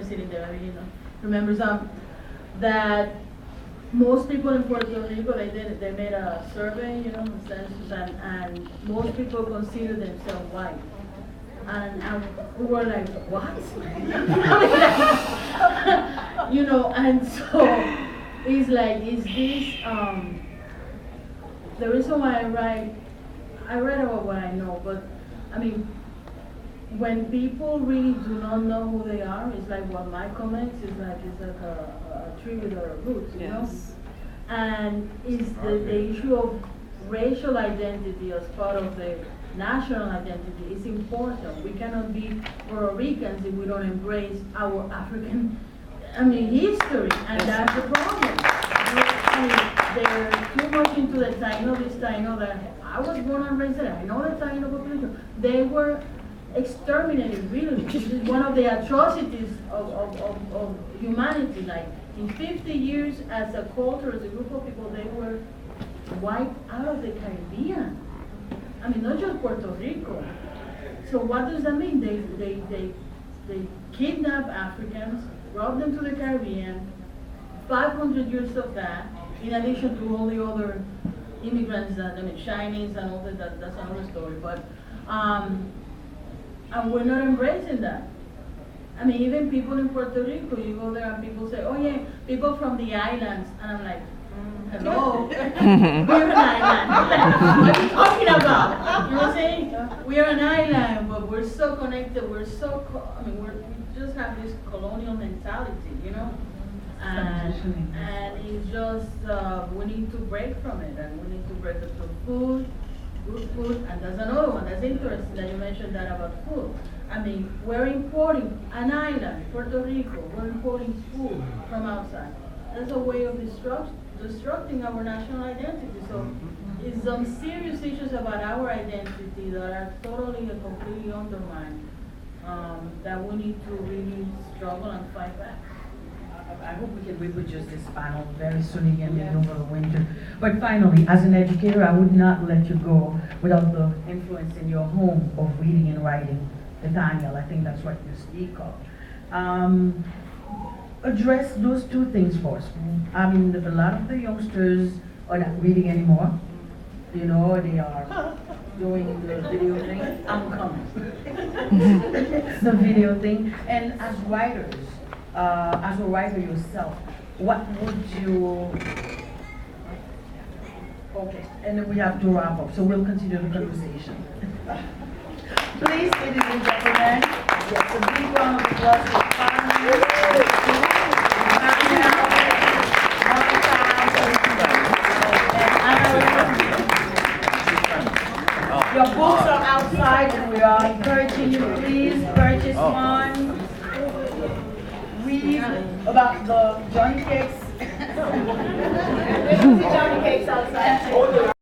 sitting there, remembers that most people in Puerto Rico, they made a survey, census, and most people consider themselves white. And we were like, what? And so it's like, is this, the reason why I write about what I know, but I mean, when people really do not know who they are, it's like what my comments is like, it's like a tree with a root, you know? And it's the issue of racial identity as part of the national identity is important. We cannot be Puerto Ricans if we don't embrace our African, history, and that's the problem. They're too much into the Taino that I was born and raised there. I know the Taino population. They were exterminated, really. This is one of the atrocities of humanity. Like, in 50 years, as a culture, as a group of people, they were wiped out of the Caribbean. Not just Puerto Rico. So what does that mean? They kidnap Africans, brought them to the Caribbean, 500 years of that, in addition to all the other immigrants that, Chinese and all that, that's another story. But, and we're not embracing that. Even people in Puerto Rico, you go there and people say, oh yeah, people from the islands. And I'm like, hello? We're an island. What are you talking about? You know what I'm saying? We're an island, but we're so connected, we're so, we just have this colonial mentality, And it's just, we need to break from it, and we need to break it through food, good food, and that's another one. That's interesting that you mentioned that about food. We're importing an island, Puerto Rico, we're importing food from outside. That's a way of destructing our national identity. So it's some serious issues about our identity that are totally and completely undermined, that we need to really struggle and fight back. I hope we can reproduce this panel very soon again over the winter. But finally, as an educator, I would not let you go without the influence in your home of reading and writing. Etaniel, I think that's what you speak of. Address those two things for us. A lot of the youngsters are not reading anymore. They are doing the video thing. I'm coming. The video thing. And as writers, as a writer yourself, what would you... Okay, and then we have to wrap up, so we'll continue the conversation. Please, ladies and gentlemen, yes, a big round of applause for Carmen. Your books are outside, and we are encouraging you, please purchase one. Read about the Johnny cakes. Johnny cakes outside.